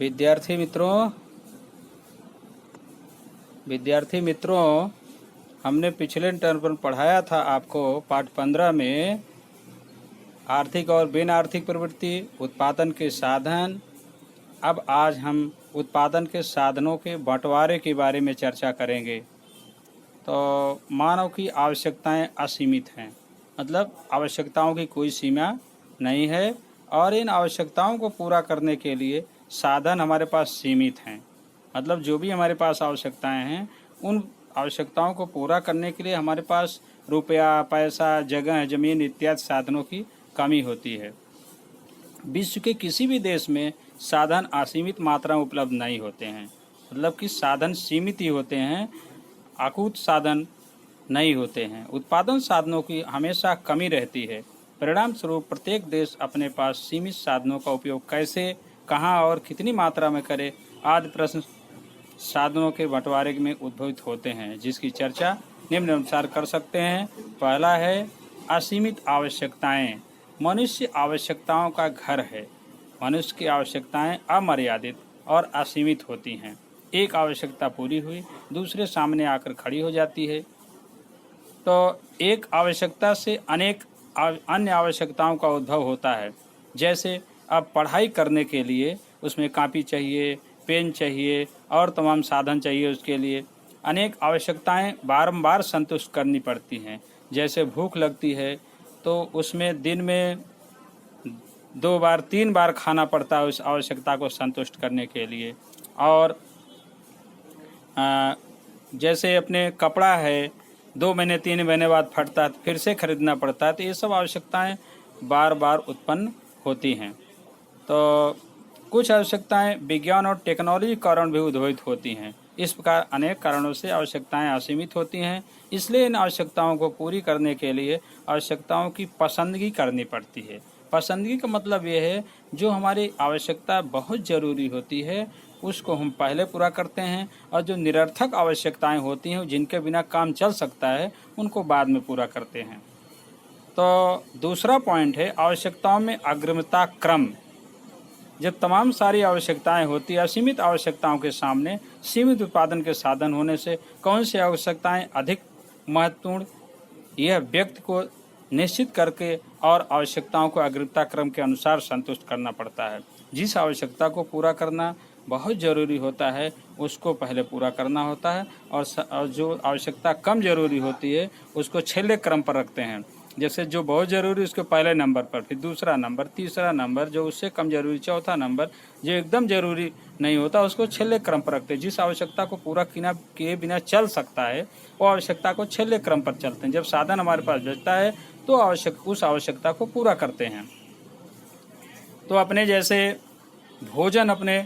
विद्यार्थी मित्रों, हमने पिछले टर्म पर पढ़ाया था आपको पाठ 15 में आर्थिक और बिन आर्थिक प्रवृत्ति, उत्पादन के साधन। अब आज हम उत्पादन के साधनों के बंटवारे के बारे में चर्चा करेंगे। तो मानव की आवश्यकताएं असीमित हैं, मतलब आवश्यकताओं की कोई सीमा नहीं है और इन आवश्यकताओं को पूरा करने के लिए साधन हमारे पास सीमित हैं। मतलब जो भी हमारे पास आवश्यकताएं हैं, उन आवश्यकताओं को पूरा करने के लिए हमारे पास रुपया, पैसा, जगह, ज़मीन इत्यादि साधनों की कमी होती है। विश्व के किसी भी देश में साधन असीमित मात्रा में उपलब्ध नहीं होते हैं, मतलब कि साधन सीमित ही होते हैं, अकूत साधन नहीं होते हैं। उत्पादन साधनों की हमेशा कमी रहती है। परिणाम स्वरूप प्रत्येक देश अपने पास सीमित साधनों का उपयोग कैसे, कहाँ और कितनी मात्रा में करे आदि प्रश्न साधनों के बंटवारे में उद्भवित होते हैं, जिसकी चर्चा निम्न अनुसार कर सकते हैं। पहला है असीमित आवश्यकताएं। मनुष्य आवश्यकताओं का घर है। मनुष्य की आवश्यकताएं अमर्यादित और असीमित होती हैं। एक आवश्यकता पूरी हुई, दूसरे सामने आकर खड़ी हो जाती है। तो एक आवश्यकता से अनेक अन्य आवश्यकताओं का उद्भव होता है। जैसे अब पढ़ाई करने के लिए उसमें कापी चाहिए, पेन चाहिए और तमाम साधन चाहिए। उसके लिए अनेक आवश्यकताएं बारंबार संतुष्ट करनी पड़ती हैं। जैसे भूख लगती है तो उसमें दिन में 2 बार 3 बार खाना पड़ता है उस आवश्यकता को संतुष्ट करने के लिए। और जैसे अपने कपड़ा है 2 महीने 3 महीने बाद फटता है, फिर से खरीदना पड़ता है। तो ये सब आवश्यकताएं बार बार उत्पन्न होती हैं। तो कुछ आवश्यकताएं विज्ञान और टेक्नोलॉजी के कारण भी उद्भवित होती हैं। इस प्रकार अनेक कारणों से आवश्यकताएं असीमित होती हैं। इसलिए इन आवश्यकताओं को पूरी करने के लिए आवश्यकताओं की पसंदगी करनी पड़ती है। पसंदगी का मतलब ये है, जो हमारी आवश्यकता बहुत ज़रूरी होती है उसको हम पहले पूरा करते हैं, और जो निरर्थक आवश्यकताएं होती हैं जिनके बिना काम चल सकता है उनको बाद में पूरा करते हैं। तो दूसरा पॉइंट है आवश्यकताओं में अग्रिमता क्रम। जब तमाम सारी आवश्यकताएं होती है, असीमित आवश्यकताओं के सामने सीमित उत्पादन के साधन होने से कौन सी आवश्यकताएं अधिक महत्वपूर्ण, यह व्यक्ति को निश्चित करके और आवश्यकताओं को अग्रिमता क्रम के अनुसार संतुष्ट करना पड़ता है। जिस आवश्यकता को पूरा करना बहुत ज़रूरी होता है उसको पहले पूरा करना होता है, और जो आवश्यकता कम ज़रूरी होती है उसको छेले क्रम पर रखते हैं। जैसे जो बहुत ज़रूरी उसके पहले नंबर पर, फिर दूसरा नंबर, तीसरा नंबर, जो उससे कम ज़रूरी चौथा नंबर, जो एकदम ज़रूरी नहीं होता उसको छेले क्रम पर रखते हैं। जिस आवश्यकता को पूरा किए बिना चल सकता है वो आवश्यकता को छेले क्रम पर चलते हैं। जब साधन हमारे पास बचता है तो उस आवश्यकता को पूरा करते हैं। तो अपने जैसे भोजन अपने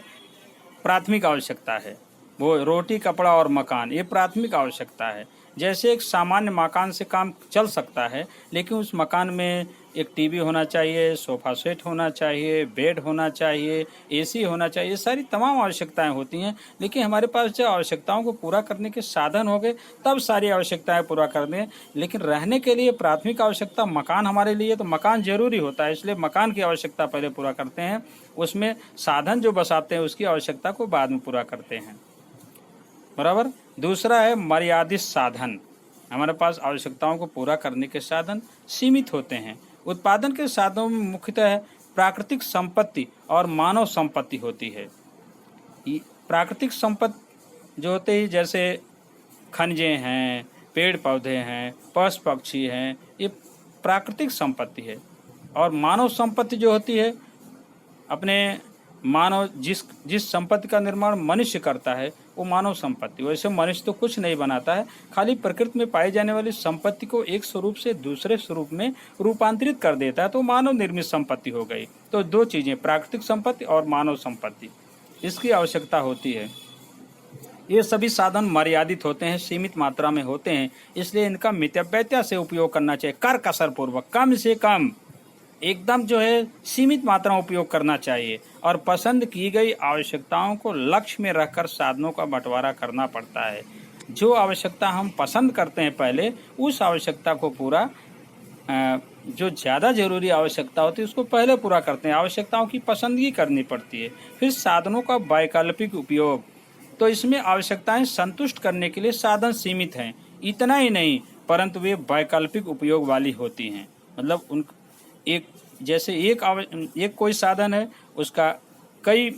प्राथमिक आवश्यकता है, वो रोटी, कपड़ा और मकान, ये प्राथमिक आवश्यकता है। जैसे एक सामान्य मकान से काम चल सकता है, लेकिन उस मकान में एक टीवी होना चाहिए, सोफ़ा सेट होना चाहिए, बेड होना चाहिए, एसी होना चाहिए, ये सारी तमाम आवश्यकताएं होती हैं। लेकिन हमारे पास जब आवश्यकताओं को पूरा करने के साधन हो गए तब सारी आवश्यकताएं पूरा कर दें। लेकिन रहने के लिए प्राथमिक आवश्यकता मकान हमारे लिए, तो मकान जरूरी होता है, इसलिए मकान की आवश्यकता पहले पूरा करते हैं। उसमें साधन जो बसाते हैं उसकी आवश्यकता को बाद में पूरा करते हैं। बराबर। दूसरा है मर्यादित साधन। हमारे पास आवश्यकताओं को पूरा करने के साधन सीमित होते हैं। उत्पादन के साधनों में मुख्यतः प्राकृतिक संपत्ति और मानव संपत्ति होती है। प्राकृतिक संपत्ति जो होते हैं जैसे खनिजें हैं, पेड़ पौधे हैं, पशु पक्षी हैं, ये प्राकृतिक संपत्ति है। और मानव संपत्ति जो होती है, अपने मानव जिस संपत्ति का निर्माण मनुष्य करता है वो मानव संपत्ति। वैसे मनुष्य तो कुछ नहीं बनाता है, खाली प्रकृति में पाई जाने वाली संपत्ति को एक स्वरूप से दूसरे स्वरूप में रूपांतरित कर देता है, तो मानव निर्मित संपत्ति हो गई। तो 2 चीज़ें, प्राकृतिक संपत्ति और मानव संपत्ति, इसकी आवश्यकता होती है। ये सभी साधन मर्यादित होते हैं, सीमित मात्रा में होते हैं, इसलिए इनका मितव्ययता से उपयोग करना चाहिए। कर कसर पूर्वक, कम से कम, एकदम जो है सीमित मात्रा में उपयोग करना चाहिए। और पसंद की गई आवश्यकताओं को लक्ष्य में रखकर साधनों का बंटवारा करना पड़ता है। जो आवश्यकता हम पसंद करते हैं पहले उस आवश्यकता को पूरा जो ज़्यादा जरूरी आवश्यकता होती है उसको पहले पूरा करते हैं। आवश्यकताओं की पसंदगी करनी पड़ती है। फिर साधनों का वैकल्पिक उपयोग, तो इसमें आवश्यकताएं संतुष्ट करने के लिए साधन सीमित हैं। इतना ही नहीं, परंतु वे वैकल्पिक उपयोग वाली होती हैं। मतलब उन एक जैसे एक कोई साधन है, उसका कई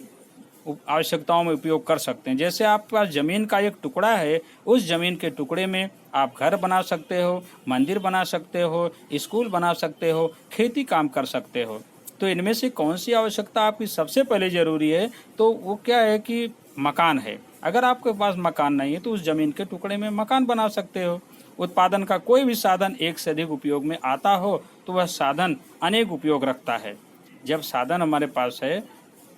आवश्यकताओं में उपयोग कर सकते हैं। जैसे आपके पास ज़मीन का एक टुकड़ा है, उस ज़मीन के टुकड़े में आप घर बना सकते हो, मंदिर बना सकते हो, स्कूल बना सकते हो, खेती काम कर सकते हो। तो इनमें से कौन सी आवश्यकता आपकी सबसे पहले ज़रूरी है? तो वो क्या है कि मकान है। अगर आपके पास मकान नहीं है तो उस ज़मीन के टुकड़े में मकान बना सकते हो। उत्पादन का कोई भी साधन एक से अधिक उपयोग में आता हो तो वह साधन अनेक उपयोग रखता है। जब साधन हमारे पास है,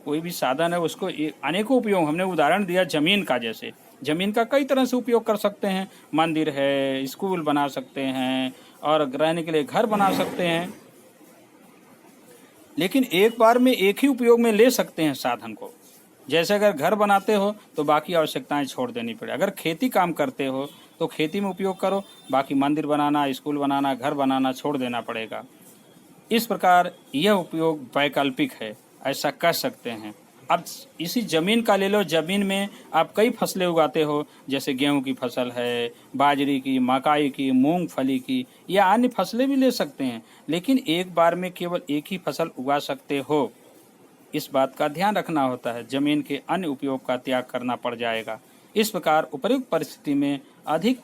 कोई भी साधन है, उसको अनेकों उपयोग, हमने उदाहरण दिया ज़मीन का, जैसे ज़मीन का कई तरह से उपयोग कर सकते हैं। मंदिर है, स्कूल बना सकते हैं और रहने के लिए घर बना सकते हैं। लेकिन एक बार में एक ही उपयोग में ले सकते हैं साधन को। जैसे अगर घर बनाते हो तो बाकी आवश्यकताएं छोड़ देनी पड़े। अगर खेती काम करते हो तो खेती में उपयोग करो, बाकी मंदिर बनाना, स्कूल बनाना, घर बनाना छोड़ देना पड़ेगा। इस प्रकार यह उपयोग वैकल्पिक है, ऐसा कह सकते हैं। अब इसी ज़मीन का ले लो, ज़मीन में आप कई फसलें उगाते हो, जैसे गेहूं की फसल है, बाजरे की, मकाई की, मूंगफली की, या अन्य फसलें भी ले सकते हैं। लेकिन एक बार में केवल एक ही फसल उगा सकते हो, इस बात का ध्यान रखना होता है। ज़मीन के अन्य उपयोग का त्याग करना पड़ जाएगा। इस प्रकार उपर्युक्त परिस्थिति में अधिक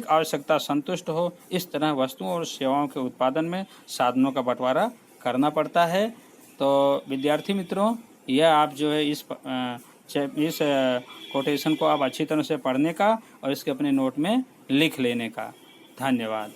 आवश्यकता संतुष्ट हो, इस तरह वस्तुओं और सेवाओं के उत्पादन में साधनों का बंटवारा करना पड़ता है। तो विद्यार्थी मित्रों, यह आप जो है इस कोटेशन को आप अच्छी तरह से पढ़ने का और इसके अपने नोट में लिख लेने का। धन्यवाद।